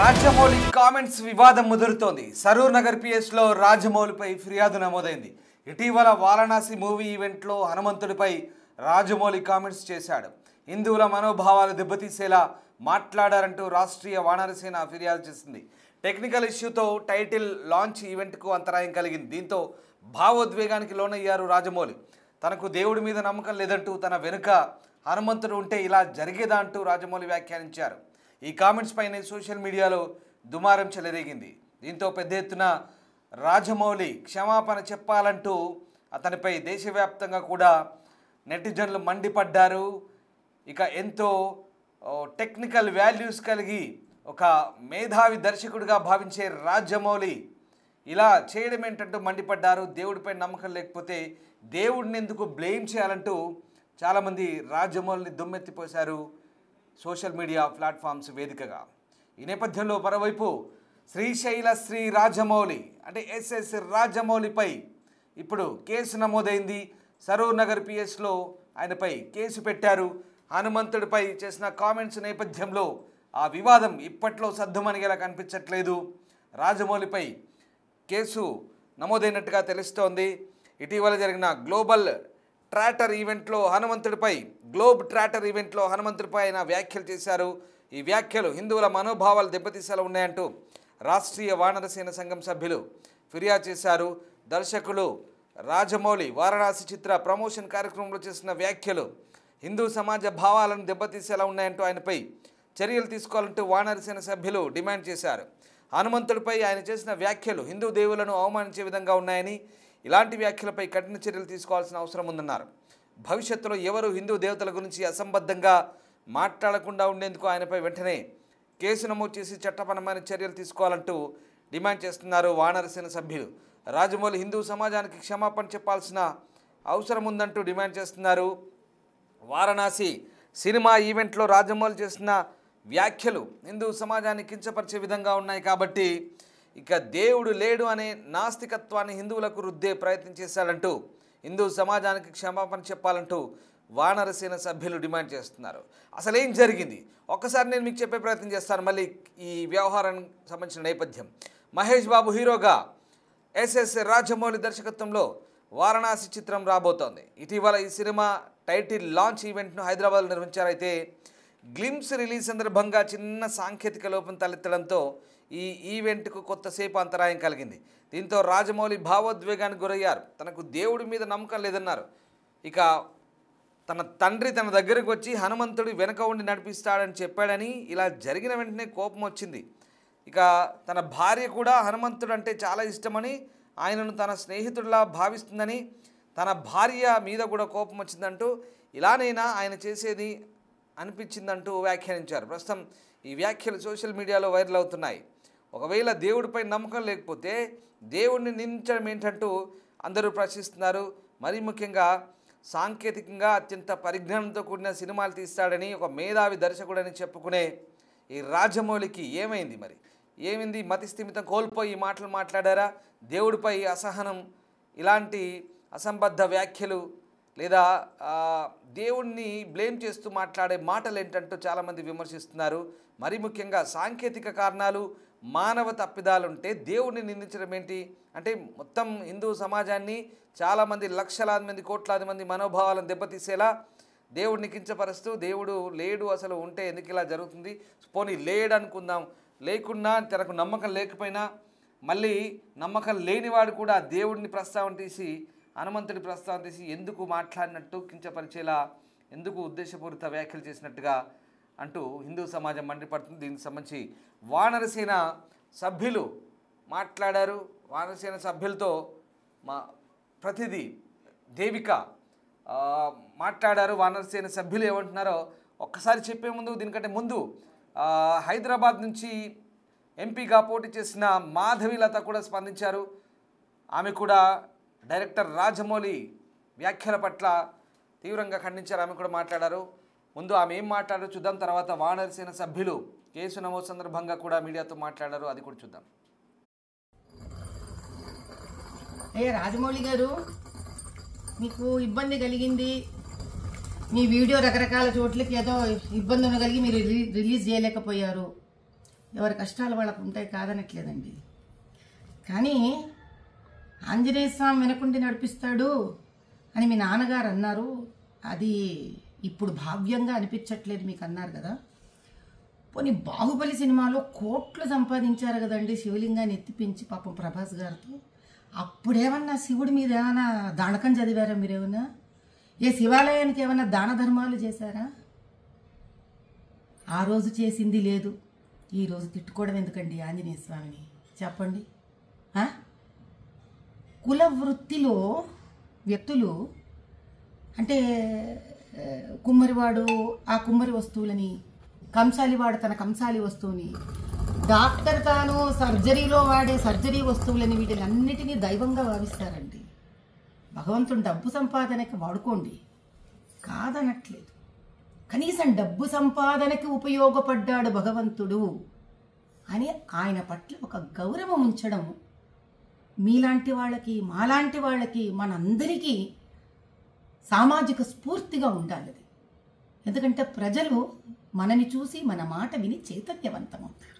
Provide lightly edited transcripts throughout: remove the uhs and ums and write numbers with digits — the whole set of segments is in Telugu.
రాజమౌళి కామెంట్స్ వివాదం ముదురుతోంది. సరూర్ నగర్ పిఎస్లో రాజమౌళిపై ఫిర్యాదు నమోదైంది. ఇటీవల వారణాసి మూవీ ఈవెంట్లో హనుమంతుడిపై రాజమౌళి కామెంట్స్ చేశాడు. హిందువుల మనోభావాలు దెబ్బతీసేలా మాట్లాడారంటూ రాష్ట్రీయ వానరసేన ఫిర్యాదు చేసింది. టెక్నికల్ ఇష్యూతో టైటిల్ లాంచ్ ఈవెంట్కు అంతరాయం కలిగింది. దీంతో భావోద్వేగానికి లోనయ్యారు రాజమౌళి. తనకు దేవుడి మీద నమ్మకం లేదంటూ, తన వెనుక హనుమంతుడు ఉంటే ఇలా జరిగేదా అంటూ రాజమౌళి వ్యాఖ్యానించారు. ఈ కామెంట్స్ పైన సోషల్ మీడియాలో దుమారం చెలరేగింది. దీంతో పెద్ద ఎత్తున రాజమౌళి క్షమాపణ చెప్పాలంటూ అతనిపై దేశవ్యాప్తంగా కూడా నెటిజన్లు మండిపడ్డారు. ఇక ఎంతో టెక్నికల్ వాల్యూస్ కలిగి ఒక మేధావి దర్శకుడిగా భావించే రాజమౌళి ఇలా చేయడం ఏంటంటూ మండిపడ్డారు. దేవుడిపై నమ్మకం లేకపోతే దేవుడిని ఎందుకు బ్లేమ్ చేయాలంటూ చాలామంది రాజమౌళిని దుమ్మెత్తిపోశారు సోషల్ మీడియా ప్లాట్ఫామ్స్ వేదికగా. ఈ నేపథ్యంలో మరోవైపు శ్రీశైల శ్రీ రాజమౌళి అంటే ఎస్ఎస్ రాజమౌళిపై ఇప్పుడు కేసు నమోదైంది. సరూర్ నగర్ పిఎస్లో ఆయనపై కేసు పెట్టారు. హనుమంతుడిపై చేసిన కామెంట్స్ నేపథ్యంలో ఆ వివాదం ఇప్పట్లో సద్దుమణిగేలా కనిపించట్లేదు. రాజమౌళిపై కేసు నమోదైనట్టుగా తెలుస్తోంది. ఇటీవల జరిగిన గ్లోబ్ ట్రాటర్ ఈవెంట్లో హనుమంతుడిపై ఆయన వ్యాఖ్యలు చేశారు. ఈ వ్యాఖ్యలు హిందువుల మనోభావాలు దెబ్బతీసేలా ఉన్నాయంటూ రాష్ట్రీయ వానరసేన సంఘం సభ్యులు ఫిర్యాదు చేశారు. దర్శకులు రాజమౌళి వారణాసి చిత్ర ప్రమోషన్ కార్యక్రమంలో చేసిన వ్యాఖ్యలు హిందూ సమాజ భావాలను దెబ్బతీసేలా ఉన్నాయంటూ ఆయనపై చర్యలు తీసుకోవాలంటూ వానరసేన సభ్యులు డిమాండ్ చేశారు. హనుమంతుడిపై ఆయన చేసిన వ్యాఖ్యలు హిందూ దేవులను అవమానించే విధంగా ఉన్నాయని, ఇలాంటి వ్యాఖ్యలపై కఠిన చర్యలు తీసుకోవాల్సిన అవసరం ఉందన్నారు. భవిష్యత్తులో ఎవరు హిందూ దేవతల గురించి అసంబద్ధంగా మాట్లాడకుండా ఉండేందుకు ఆయనపై వెంటనే కేసు నమోదు చేసి చట్టపరమైన చర్యలు తీసుకోవాలంటూ డిమాండ్ చేస్తున్నారు వానరసేన సభ్యులు. రాజమౌళి హిందూ సమాజానికి క్షమాపణ చెప్పాల్సిన అవసరం ఉందంటూ డిమాండ్ చేస్తున్నారు. వారణాసి సినిమా ఈవెంట్లో రాజమౌళి చేసిన వ్యాఖ్యలు హిందూ సమాజాన్ని కించపరిచే విధంగా ఉన్నాయి కాబట్టి ఇక దేవుడు లేడు అనే నాస్తికత్వాన్ని హిందువులకు రుద్దే ప్రయత్నం చేశాడంటూ హిందూ సమాజానికి క్షమాపణ చెప్పాలంటూ వానరసేన సభ్యులు డిమాండ్ చేస్తున్నారు. అసలు ఏం జరిగింది ఒక్కసారి నేను మీకు చెప్పే ప్రయత్నం చేస్తాను. మళ్ళీ ఈ వ్యవహారానికి సంబంధించిన నేపథ్యం. మహేష్ బాబు హీరోగా ఎస్ఎస్ రాజమౌళి దర్శకత్వంలో వారణాసి చిత్రం రాబోతోంది. ఇటీవల ఈ సినిమా టైటిల్ లాంచ్ ఈవెంట్ను హైదరాబాద్లో నిర్వహించారైతే గ్లిమ్స్ రిలీజ్ సందర్భంగా చిన్న సాంకేతిక లోపం తలెత్తడంతో ఈ ఈవెంట్కు కొత్తసేపు అంతరాయం కలిగింది. దీంతో రాజమౌళి భావోద్వేగానికి గురయ్యారు. తనకు దేవుడి మీద నమ్మకం లేదన్నారు. ఇక తన తండ్రి తన దగ్గరకు వచ్చి హనుమంతుడి వెనక ఉండి నడిపిస్తాడని చెప్పాడని, ఇలా జరిగిన వెంటనే కోపం వచ్చింది. ఇక తన భార్య కూడా హనుమంతుడు అంటే చాలా ఇష్టమని, ఆయనను తన స్నేహితుడిలా భావిస్తుందని, తన భార్య మీద కూడా కోపం వచ్చిందంటూ, ఇలానైనా ఆయన చేసేది అనిపించిందంటూ వ్యాఖ్యానించారు. ప్రస్తుతం ఈ వ్యాఖ్యలు సోషల్ మీడియాలో వైరల్ అవుతున్నాయి. ఒకవేళ దేవుడిపై నమ్మకం లేకపోతే దేవుడిని నిందించడం ఏంటంటూ అందరూ ప్రశ్నిస్తున్నారు. మరీ ముఖ్యంగా సాంకేతికంగా అత్యంత పరిజ్ఞానంతో కూడిన సినిమాలు తీస్తాడని, ఒక మేధావి దర్శకుడని చెప్పుకునే ఈ రాజమౌళికి ఏమైంది? మరి ఏమైంది? మతి స్థిమితం కోల్పోయి మాటలు మాట్లాడారా? దేవుడిపై అసహనం, ఇలాంటి అసంబద్ధ వ్యాఖ్యలు లేదా దేవుణ్ణి బ్లేమ్ చేస్తూ మాట్లాడే మాటలు ఏంటంటూ చాలామంది విమర్శిస్తున్నారు. మరీ ముఖ్యంగా సాంకేతిక కారణాలు, మానవ తప్పిదాలుంటే దేవుడిని నిందించడం ఏంటి? అంటే మొత్తం హిందూ సమాజాన్ని, చాలామంది లక్షలాది మంది, కోట్లాది మంది మనోభావాలను దెబ్బతీసేలా దేవుడిని కించపరుస్తూ, దేవుడు లేడు అసలు, ఉంటే ఎందుకు ఇలా జరుగుతుంది, పోనీ లేడు అనుకుందాం, లేకున్నా తనకు నమ్మకం లేకపోయినా మళ్ళీ నమ్మకం లేనివాడు కూడా దేవుడిని ప్రస్తావన తీసి, హనుమంతుడి ప్రస్తావన తీసి ఎందుకు మాట్లాడినట్టు, కించపరిచేలా ఎందుకు ఉద్దేశపూరిత వ్యాఖ్యలు చేసినట్టుగా అంటూ హిందూ సమాజం మండిపడుతుంది. దీనికి సంబంధించి వానరసేన సభ్యులు మాట్లాడారు. వానరసేన సభ్యులతో మా ప్రతినిధి దేవిక మాట్లాడారు. వానరసేన సభ్యులు ఏమంటున్నారో ఒక్కసారి చెప్పే ముందు, దీనికంటే ముందు హైదరాబాద్ నుంచి ఎంపీగా పోటీ చేసిన మాధవీలత కూడా స్పందించారు. ఆమె కూడా డైరెక్టర్ రాజమౌళి వ్యాఖ్యల పట్ల తీవ్రంగా ఖండించారు. ఆమె కూడా మాట్లాడారు. ముందు ఆమె ఏం మాట్లాడారో చూద్దాం. తర్వాత వానరసేన సభ్యులు కేసు నమోదు సందర్భంగా కూడా మీడియాతో మాట్లాడారు. అది కూడా చూద్దాం. రాజమౌళి గారు, మీకు ఇబ్బంది కలిగింది, మీ వీడియో రకరకాల చోట్లకి ఏదో ఇబ్బంది ఉండగలిగి మీరు రిలీజ్ చేయలేకపోయారు. ఎవరి కష్టాలు వాళ్ళకు ఉంటాయి, కాదనట్లేదండి. కానీ ఆంజనేయ స్వామి వెనకుండి నడిపిస్తాడు అని మీ నాన్నగారు అన్నారు. అది ఇప్పుడు భావ్యంగా అనిపించట్లేదు మీకు అన్నారు కదా. పోనీ బాహుబలి సినిమాలో కోట్లు సంపాదించారు కదండి శివలింగాన్ని ఎత్తిపించి పాపం ప్రభాస్ గారితో. అప్పుడేమన్నా శివుడి మీద ఏమైనా దానకం చదివారా మీరేమన్నా? ఏ శివాలయానికి ఏమైనా దాన ధర్మాలు చేశారా? ఆ రోజు చేసింది లేదు, ఈరోజు తిట్టుకోవడం ఎందుకండి ఆంజనేయ స్వామిని చెప్పండి. కుల వృత్తిలో వ్యక్తులు అంటే కుమ్మరివాడు ఆ కుమ్మరి వస్తువులని, కంసాలివాడు తన కంసాలి వస్తువుని, డాక్టర్ తాను సర్జరీలో వాడే సర్జరీ వస్తువులని వీటిలన్నిటినీ దైవంగా భావిస్తారండి. భగవంతుడు డబ్బు సంపాదనకి వాడుకోండి, కాదనట్లేదు. కనీసం డబ్బు సంపాదనకి ఉపయోగపడ్డాడు భగవంతుడు అని ఆయన పట్ల ఒక గౌరవం ఉంచడం మీలాంటి వాళ్ళకి, మాలాంటి వాళ్ళకి, మనందరికీ సామాజిక స్ఫూర్తిగా ఉండాలి. ఎందుకంటే ప్రజలు మనని చూసి మన మాట విని చైతన్యవంతమవుతారు.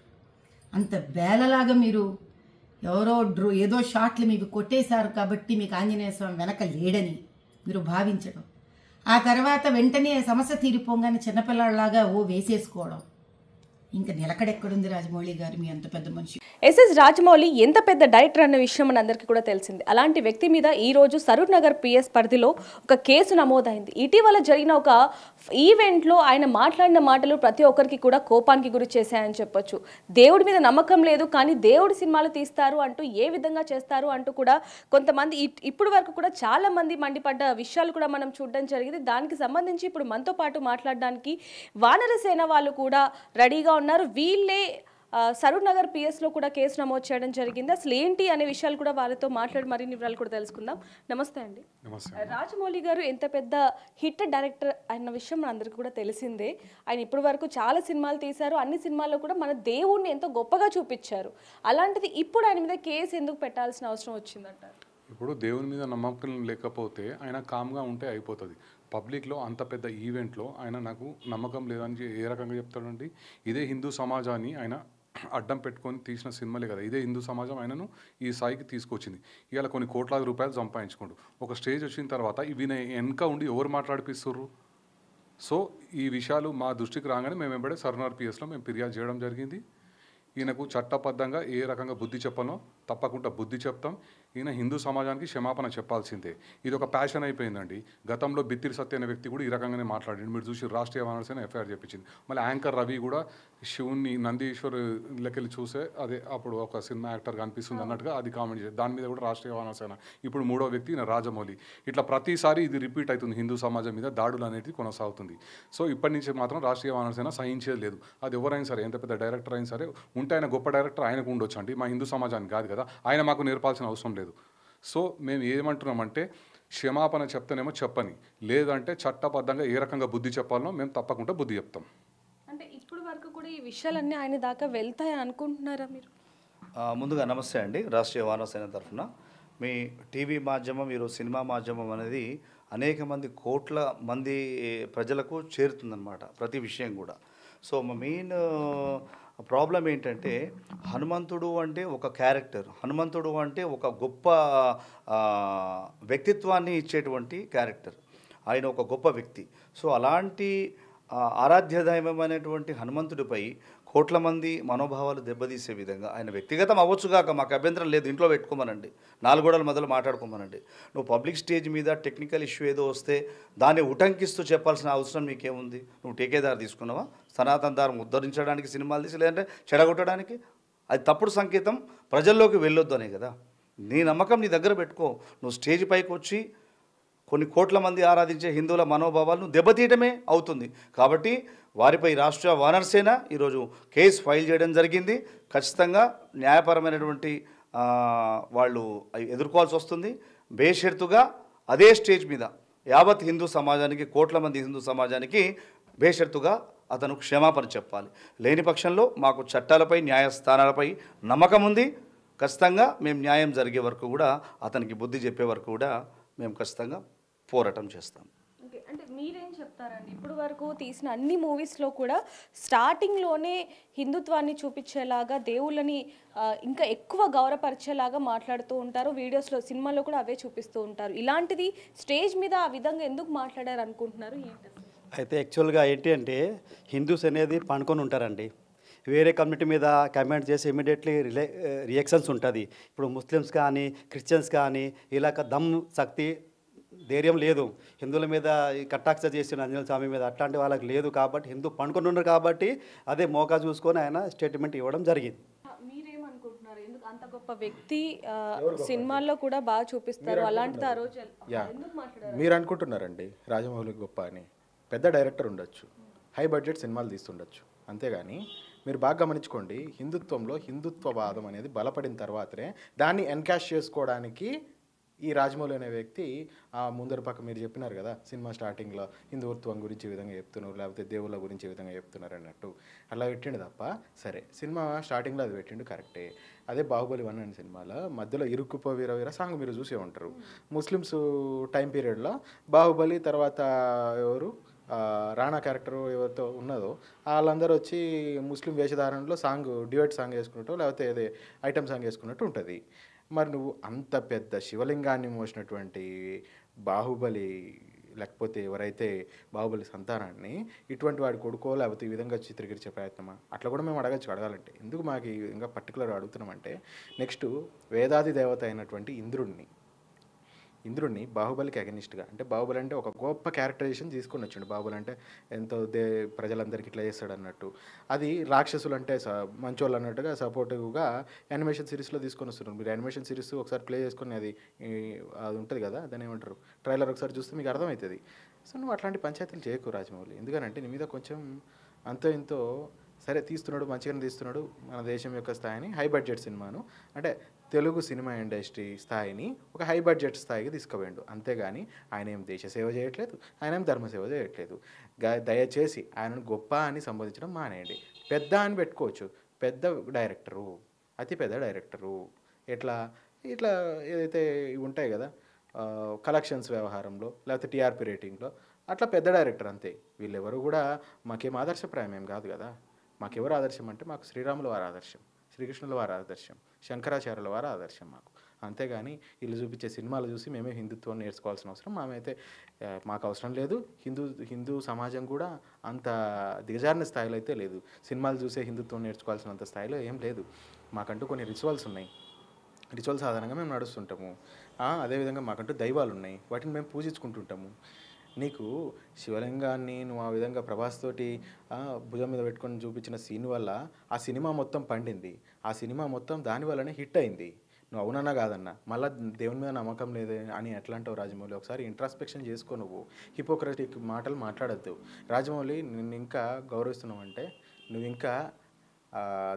అంత బేలలాగా మీరు ఎవరో ఏదో షాట్లు మీకు కొట్టేశారు కాబట్టి మీకు ఆంజనేయ స్వామి వెనక లేడని మీరు భావించడం, ఆ తర్వాత వెంటనే సమస్య తీరిపోగానే చిన్నపిల్లలాగా వేసేసుకోవడం, ఇంకా నిలకడెక్కడుంది రాజమౌళి గారు మీ అంత పెద్ద మనిషి. ఎస్ఎస్ రాజమౌళి ఎంత పెద్ద డైరెక్టర్ అన్న విషయం మనందరికీ కూడా తెలిసింది. అలాంటి వ్యక్తి మీద ఈరోజు సరూర్ నగర్ పిఎస్ పరిధిలో ఒక కేసు నమోదైంది. ఇటీవల జరిగిన ఒక ఈవెంట్లో ఆయన మాట్లాడిన మాటలు ప్రతి ఒక్కరికి కూడా కోపానికి గురి చేశాయని చెప్పొచ్చు. దేవుడి మీద నమ్మకం లేదు కానీ దేవుడి సినిమాలు తీస్తారు అంటూ ఏ విధంగా చేస్తారు అంటూ కూడా కొంతమంది ఇప్పుడు వరకు కూడా చాలా మంది మండిపడ్డ విషయాలు కూడా మనం చూడడం జరిగింది. దానికి సంబంధించి ఇప్పుడు మనతో పాటు మాట్లాడడానికి వానరసేన వాళ్ళు కూడా రెడీగా ఉన్నారు. వీళ్ళే సరూర్ నగర్ పిఎస్లో కూడా కేసు నమోదు చేయడం జరిగింది. అసలు ఏంటి అనే విషయాలు కూడా వాళ్ళతో మాట్లాడి మరిన్ని వివరాలు కూడా తెలుసుకుందాం. నమస్తే అండి. రాజమౌళి గారు ఎంత పెద్ద హిట్ డైరెక్టర్ అన్న విషయం మనందరికీ కూడా తెలిసిందే. ఆయన ఇప్పటి వరకు చాలా సినిమాలు తీశారు. అన్ని సినిమాల్లో కూడా మన దేవుడిని ఎంతో గొప్పగా చూపించారు. అలాంటిది ఇప్పుడు ఆయన మీద కేసు ఎందుకు పెట్టాల్సిన అవసరం వచ్చిందంటారు? ఇప్పుడు దేవుని మీద నమ్మకం లేకపోతే ఆయన కామ్గా ఉంటే అయిపోతుంది. పబ్లిక్లో అంత పెద్ద ఈవెంట్లో ఆయన నాకు నమ్మకం లేదని ఏ రకంగా చెప్తాడండి? ఇదే హిందూ సమాజాన్ని ఆయన అడ్డం పెట్టుకొని తీసిన సినిమాలే కదా. ఇదే హిందూ సమాజం ఆయనను ఈ స్థాయికి తీసుకొచ్చింది. ఇవాళ కొన్ని కోట్లాది రూపాయలు సంపాదించుకోండు. ఒక స్టేజ్ వచ్చిన తర్వాత ఇవి వెనక ఉండి ఎవరు మాట్లాడిపిస్తుర్రు? సో ఈ విషయాలు మా దృష్టికి రాగానే మేము వెంబడే సరూర్ పిఎస్లో మేము ఫిర్యాదు చేయడం జరిగింది. ఈయనకు చట్టబద్ధంగా ఏ రకంగా బుద్ధి చెప్పాలో తప్పకుండా బుద్ధి చెప్తాం. ఈయన హిందూ సమాజానికి క్షమాపణ చెప్పాల్సిందే. ఇది ఒక ప్యాషన్ అయిపోయిందండి. గతంలో బిత్తిరి సత్య అనే వ్యక్తి కూడా ఈ రకంగానే మాట్లాడింది. మీరు చూసి రాష్ట్రీయ వానరసేన ఎఫ్ఐఆర్ చెప్పించింది. మళ్ళీ యాంకర్ రవి కూడా శివుని నందీశ్వర్ లెక్కలు చూసే అదే అప్పుడు ఒక సినిమా యాక్టర్ కనిపిస్తుంది అన్నట్టుగా అది కామెంట్ చేసి దాని మీద కూడా రాష్ట్రీయ వానరసేన. ఇప్పుడు మూడో వ్యక్తి ఈయన రాజమౌళి. ఇట్లా ప్రతిసారి ఇది రిపీట్ అవుతుంది. హిందూ సమాజం మీద దాడులు అనేది కొనసాగుతుంది. సో ఇప్పటి నుంచి మాత్రం రాష్ట్రీయ వానరసేన సహించేది లేదు. అది ఎవరైనా సరే, ఎంత పెద్ద డైరెక్టర్ అయినా సరే ఉంటే ఆయన గొప్ప డైరెక్టర్ ఆయనకు ఉండొచ్చు అండి. మా హిందూ సమాజానికి కాదు కదా. ఆయన మాకు నేర్పాల్సిన అవసరం లేదు. సో మేము ఏమంటున్నామంటే క్షమాపణ చెప్తానేమో చెప్పని, లేదంటే చట్టబద్ధంగా ఏ రకంగా బుద్ధి చెప్పాలనో మేము తప్పకుండా బుద్ధి చెప్తాం. అంటే ఇప్పుడు వరకు కూడా ఈ విషయాలన్నీ ఆయన దాకా వెళ్తాయని అనుకుంటున్నారా మీరు? ముందుగా నమస్తే అండి. రాష్ట్రీయ వానరసేన తరఫున మీ టీవీ మాధ్యమం, ఈరోజు సినిమా మాధ్యమం అనేది అనేక మంది కోట్ల మంది ప్రజలకు చేరుతుందన్నమాట ప్రతి విషయం కూడా. సో మా మెయిన్ ప్రాబ్లం ఏంటంటే హనుమంతుడు అంటే ఒక క్యారెక్టర్, హనుమంతుడు అంటే ఒక గొప్ప వ్యక్తిత్వాన్ని ఇచ్చేటువంటి క్యారెక్టర్. ఆయన ఒక గొప్ప వ్యక్తి. సో అలాంటి ఆరాధ్య దైవమైనటువంటి హనుమంతుడిపై కోట్ల మంది మనోభావాలు దెబ్బతీసే విధంగా ఆయన వ్యక్తిగతం అవ్వచ్చుగాక, మాకు అభ్యంతరం లేదు, ఇంట్లో పెట్టుకోమనండి, నాలుగు గోడల మొదలు మాట్లాడుకోమనండి. నువ్వు పబ్లిక్ స్టేజ్ మీద టెక్నికల్ ఇష్యూ ఏదో వస్తే దాన్ని ఉటంకిస్తూ చెప్పాల్సిన అవసరం నీకేముంది? నువ్వు టేకేదారు తీసుకున్నావా? సనాతన దారం ఉద్ధరించడానికి సినిమాలు తీసి, లేదంటే చెడగొట్టడానికి? అది తప్పుడు సంకేతం, ప్రజల్లోకి వెళ్ళొద్దు అనే కదా. నీ నమ్మకం నీ దగ్గర పెట్టుకో. నువ్వు స్టేజ్ పైకి వచ్చి కొన్ని కోట్ల మంది ఆరాధించే హిందువుల మనోభావాలను దెబ్బతీయటమే అవుతుంది. కాబట్టి వారిపై రాష్ట్రీయ వానరసేన ఈరోజు కేసు ఫైల్ చేయడం జరిగింది. ఖచ్చితంగా న్యాయపరమైనటువంటి వాళ్ళు ఎదుర్కోవాల్సి వస్తుంది. బేషరతుగా అదే స్టేజ్ మీద యావత్ హిందూ సమాజానికి, కోట్ల మంది హిందూ సమాజానికి బేషరతుగా అతను క్షమాపణ చెప్పాలి. లేని పక్షంలో మాకు చట్టాలపై, న్యాయస్థానాలపై నమ్మకం ఉంది. ఖచ్చితంగా మేము న్యాయం జరిగే వరకు కూడా, అతనికి బుద్ధి చెప్పే వరకు కూడా మేము ఖచ్చితంగా పోరాటం చేస్తాం. ఓకే, అంటే మీరేం చెప్తారండి? ఇప్పుడు వరకు తీసిన అన్ని మూవీస్లో కూడా స్టార్టింగ్లోనే హిందుత్వాన్ని చూపించేలాగా దేవుళ్ళని ఇంకా ఎక్కువ గౌరవపరిచేలాగా మాట్లాడుతూ ఉంటారు. వీడియోస్లో సినిమాలో కూడా అవే చూపిస్తూ ఉంటారు. ఇలాంటిది స్టేజ్ మీద ఆ విధంగా ఎందుకు మాట్లాడారు అనుకుంటున్నారు? ఏంటి అసలు? అయితే యాక్చువల్గా ఏంటి అంటే హిందూస్ అనేది పండుకొని ఉంటారండి. వేరే కమ్యూనిటీ మీద కమెంట్ చేసి ఇమీడియట్లీ రియాక్షన్స్ ఉంటుంది. ఇప్పుడు ముస్లిమ్స్ కానీ క్రిస్టియన్స్ కానీ ఇలా దమ్ శక్తి ధైర్యం లేదు. హిందువుల మీద కటాక్ష చేసిన ఆంజనేయ స్వామి మీద అట్లాంటి వాళ్ళకి లేదు. కాబట్టి హిందూ పండుకొని ఉన్నారు కాబట్టి అదే మోకా చూసుకొని ఆయన స్టేట్మెంట్ ఇవ్వడం జరిగింది. మీరేమనుకుంటున్నారు? ఎందుకు అంత గొప్ప వ్యక్తి సినిమాల్లో కూడా బాగా చూపిస్తారు, అలాంటిది ఆ రోజు ఎందుకు మాట్లాడారు? మీరు అనుకుంటున్నారండి రాజమౌళి గొప్ప అని. పెద్ద డైరెక్టర్ ఉండొచ్చు, హై బడ్జెట్ సినిమాలు తీస్తుండొచ్చు, అంతేగాని మీరు బాగా గమనించుకోండి, హిందుత్వంలో హిందుత్వవాదం అనేది బలపడిన తర్వాతనే దాన్ని ఎన్కాష్ చేసుకోవడానికి ఈ రాజమౌళి అనే వ్యక్తి ముందర పక్క మీరు చెప్పినారు కదా సినిమా స్టార్టింగ్లో హిందుత్వం గురించి ఈ విధంగా చెప్తున్నారు, లేకపోతే దేవుళ్ళ గురించి ఈ విధంగా చెప్తున్నారు అన్నట్టు అలా పెట్టిండు తప్ప. సరే సినిమా స్టార్టింగ్లో అది పెట్టిండు కరెక్టే. అదే బాహుబలి 1 అనే సినిమాలో మధ్యలో ఇరుక్కుపో వీర వీర సాంగ్ మీరు చూసే ఉంటారు. ముస్లిమ్స్ టైం పీరియడ్లో బాహుబలి తర్వాత ఎవరు రాణా క్యారెక్టర్ ఎవరితో ఉన్నదో వాళ్ళందరూ వచ్చి ముస్లిం వేషధారణలో సాంగ్ డ్యూయట్ సాంగ్ వేసుకున్నట్టు లేకపోతే అదే ఐటమ్ సాంగ్ వేసుకున్నట్టు ఉంటుంది. మరి నువ్వు అంత పెద్ద శివలింగాన్ని మోసినటువంటి బాహుబలి లేకపోతే ఎవరైతే బాహుబలి సంతానాన్ని ఇటువంటి వాడి కొడుకో లేకపోతే ఈ విధంగా చిత్రీకరించే ప్రయత్నమా అట్లా కూడా మేము అడగాలంటే ఎందుకు మాకు ఈ విధంగా పర్టికులర్ అడుగుతున్నామంటే నెక్స్ట్ వేదాది దేవత అయినటువంటి ఇంద్రుడిని బాహుబలికి అగనిస్ట్గా అంటే బాహుబలి అంటే ఒక గొప్ప క్యారెక్టరైజేషన్ తీసుకొని వచ్చిండు. బాహుబలి అంటే ఎంతో ప్రజలందరికీ ఇట్లా చేస్తాడు అన్నట్టు, అది రాక్షసులు అంటే మంచోళ్ళు అన్నట్టుగా సపోర్టివ్గా యానిమేషన్ సిరీస్లో తీసుకొని వస్తున్నారు. మీరు యానిమేషన్ సిరీస్ ఒకసారి ప్లే చేసుకుని అది ఉంటుంది కదా దాన్ని ఏమంటారు ట్రైలర్ ఒకసారి చూస్తే మీకు అర్థమవుతుంది. సో నువ్వు అట్లాంటి పంచాయతీలు చేయకు రాజమౌళి. ఎందుకంటే నీ మీద కొంచెం అంతో ఇంతో సరే తీస్తున్నాడు, మంచిగానే తీస్తున్నాడు, మన దేశం యొక్క స్థాయిని హై బడ్జెట్ సినిమాను అంటే తెలుగు సినిమా ఇండస్ట్రీ స్థాయిని ఒక హై బడ్జెట్ స్థాయికి తీసుకుపోయిండు. అంతేగాని ఆయన ఏం దేశ సేవ చేయట్లేదు, ఆయన ఏం ధర్మ సేవ చేయట్లేదు. దయచేసి ఆయనను గొప్ప అని సంబోధించడం మానేయండి. పెద్ద అని పెట్టుకోవచ్చు, పెద్ద డైరెక్టరు, అతి పెద్ద డైరెక్టరు. ఇట్లా ఏదైతే ఇవి ఉంటాయి కదా కలెక్షన్స్ వ్యవహారంలో లేకపోతే టీఆర్పీ రేటింగ్లో అట్లా పెద్ద డైరెక్టర్ అంతే. వీళ్ళెవరు కూడా మాకేం ఆదర్శప్రాయం ఏం కాదు కదా. మాకెవరు ఆదర్శం అంటే మాకు శ్రీరాముల వారి ఆదర్శం, శ్రీకృష్ణుల వారి ఆదర్శం, శంకరాచార్యుల వారి ఆదర్శం మాకు. అంతేగాని వీళ్ళు చూపించే సినిమాలు చూసి మేమే హిందుత్వం నేర్చుకోవాల్సిన అవసరం మాకు అవసరం లేదు. హిందూ సమాజం కూడా అంత దిగజారిన స్థాయిలో అయితే లేదు. సినిమాలు చూసే హిందుత్వం నేర్చుకోవాల్సినంత స్థాయిలో ఏం లేదు. మాకంటూ కొన్ని రిచువల్స్ ఉన్నాయి, రిచువల్స్ ఆధారంగా మేము నడుస్తుంటాము. అదేవిధంగా మాకంటూ దైవాలు ఉన్నాయి, వాటిని మేము పూజించుకుంటుంటాము. నీకు శివలింగాన్ని నువ్వు ఆ విధంగా ప్రభాస్ తోటి భుజం మీద పెట్టుకొని చూపించిన సీన్ వల్ల ఆ సినిమా మొత్తం పండింది, ఆ సినిమా మొత్తం దాని వల్లనే హిట్ అయింది. నువ్వు అవునన్నా కాదన్నా మళ్ళీ దేవుని మీద నమ్మకం లేదు అని ఎట్లా అంటావు రాజమౌళి? ఒకసారి ఇంట్రాస్పెక్షన్ చేసుకో. నువ్వు హిపోక్రటిక్ మాటలు మాట్లాడద్దు రాజమౌళి. నిన్ను ఇంకా గౌరవిస్తున్నావు అంటే నువ్వు ఇంకా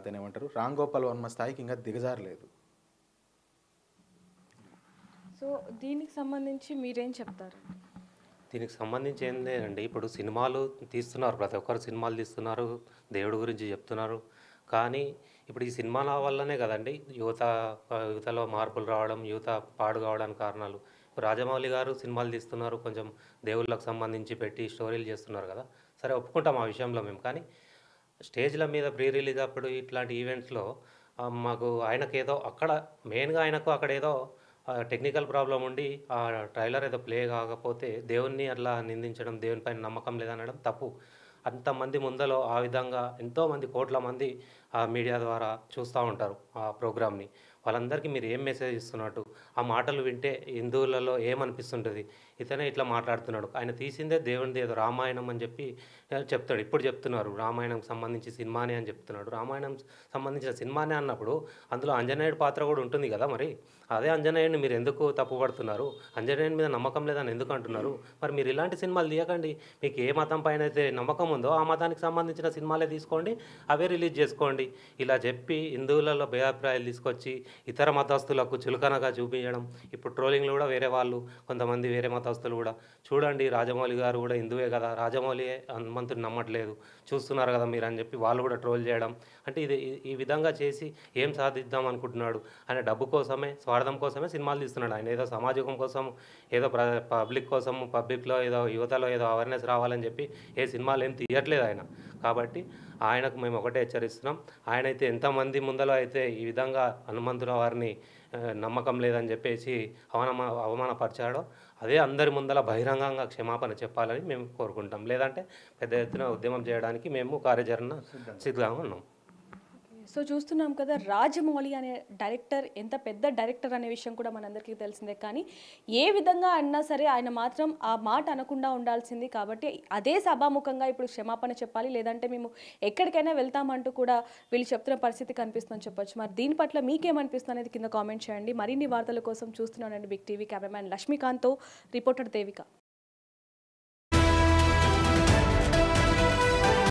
దాన్ని ఏమంటారు రామ్ గోపాల్ వర్మ స్థాయికి ఇంకా దిగజారలేదు. సో దీనికి సంబంధించి మీరేం చెప్తారు? దీనికి సంబంధించి ఏం లేదండి, ఇప్పుడు సినిమాలు తీస్తున్నారు, ప్రతి ఒక్కరు సినిమాలు తీస్తున్నారు, దేవుడి గురించి చెప్తున్నారు. కానీ ఇప్పుడు ఈ సినిమాల వల్లనే కదండి యువతలో మార్పులు రావడం, యువత పాడు కావడానికి కారణాలు. ఇప్పుడు రాజమౌళి గారు సినిమాలు తీస్తున్నారు, కొంచెం దేవుళ్ళకు సంబంధించి పెట్టి స్టోరీలు చేస్తున్నారు కదా, సరే ఒప్పుకుంటాం ఆ విషయంలో మేము. కానీ స్టేజ్ల మీద ప్రీ రిలీజ్ అప్పుడు ఇట్లాంటి ఈవెంట్స్లో మాకు ఆయనకేదో అక్కడ మెయిన్గా ఆయనకు అక్కడ ఏదో టెక్నికల్ ప్రాబ్లం ఉండి ఆ ట్రైలర్ ఏదో ప్లే కాకపోతే దేవుణ్ణి అట్లా నిందించడం, దేవునిపైన నమ్మకం లేదనడం తప్పు. అంతమంది ముందలో ఆ విధంగా ఎంతోమంది కోట్ల మంది ఆ మీడియా ద్వారా చూస్తూ ఉంటారు ఆ ప్రోగ్రామ్ని. వాళ్ళందరికీ మీరు ఏం మెసేజ్ ఇస్తున్నట్టు? ఆ మాటలు వింటే హిందువులలో ఏమనిపిస్తుంటుంది? ఇతనే ఇట్లా మాట్లాడుతున్నాడు, ఆయన తీసిందే దేవునిది ఏదో రామాయణం అని చెప్పి చెప్తాడు. ఇప్పుడు చెప్తున్నారు రామాయణంకి సంబంధించి సినిమానే అని చెప్తున్నాడు. రామాయణం సంబంధించిన సినిమానే అన్నప్పుడు అందులో ఆంజనేయుడి పాత్ర కూడా ఉంటుంది కదా. మరి అదే ఆంజనేయుడిని మీరు ఎందుకు తప్పుపడుతున్నారు? ఆంజనేయుని మీద నమ్మకం లేదని ఎందుకు అంటున్నారు? మరి మీరు ఇలాంటి సినిమాలు తీయకండి. మీకు ఏ మతం పైన అయితే నమ్మకం ఉందో ఆ మతానికి సంబంధించిన సినిమాలే తీసుకోండి, అవే రిలీజ్ చేసుకోండి. ఇలా చెప్పి హిందువులలో భేదాభిప్రాయాలు తీసుకొచ్చి ఇతర మతస్థులకు చులకనగా చూపించడం, ఇప్పుడు ట్రోలింగ్లో కూడా వేరే వాళ్ళు కొంతమంది వేరే మతస్థులు కూడా చూడండి రాజమౌళి గారు కూడా హిందువే కదా, రాజమౌళి హనుమంతుని నమ్మట్లేదు చూస్తున్నారు కదా మీరు అని చెప్పి వాళ్ళు కూడా ట్రోల్ చేయడం. అంటే ఇది ఈ విధంగా చేసి ఏం సాధిద్దాం అనుకుంటున్నాడు? ఆయన డబ్బు కోసమే, స్వార్థం కోసమే సినిమాలు తీస్తున్నాడు. ఆయన ఏదో సమాజం కోసం, ఏదో పబ్లిక్ కోసం, పబ్లిక్లో ఏదో యువతలో ఏదో అవేర్నెస్ రావాలని చెప్పి ఏ సినిమాలు ఏం తీయట్లేదు ఆయన. కాబట్టి ఆయనకు మేము ఒకటే హెచ్చరిస్తున్నాం, ఆయన అయితే ఎంతమంది ముందలో అయితే ఈ విధంగా హనుమంతుల వారిని నమ్మకం లేదని చెప్పేసి అవమానపరిచాడో అదే అందరి ముందల బహిరంగంగా క్షమాపణ చెప్పాలని మేము కోరుకుంటాం. లేదంటే పెద్ద ఎత్తున ఉద్యమం చేయడానికి మేము కార్యాచరణ సిద్ధంగా ఉన్నాం. సో చూస్తున్నాం కదా, రాజమౌళి అనే డైరెక్టర్ ఎంత పెద్ద డైరెక్టర్ అనే విషయం కూడా మనందరికీ తెలిసిందే. కానీ ఏ విధంగా అన్నా సరే ఆయన మాత్రం ఆ మాట అనకుండా ఉండాల్సింది. కాబట్టి అదే సభాముఖంగా ఇప్పుడు క్షమాపణ చెప్పాలి, లేదంటే మేము ఎక్కడికైనా వెళ్తామంటూ కూడా వీళ్ళు చెప్తున్న పరిస్థితి కనిపిస్తుందని చెప్పొచ్చు. మరి దీని పట్ల మీకేమనిపిస్తుంది అనేది కింద కామెంట్ చేయండి. మరిన్ని వార్తల కోసం చూస్తున్నానండి బిగ్ టీవీ. కెమెరామ్యాన్ లక్ష్మీకాంత్తో రిపోర్టర్ దేవిక.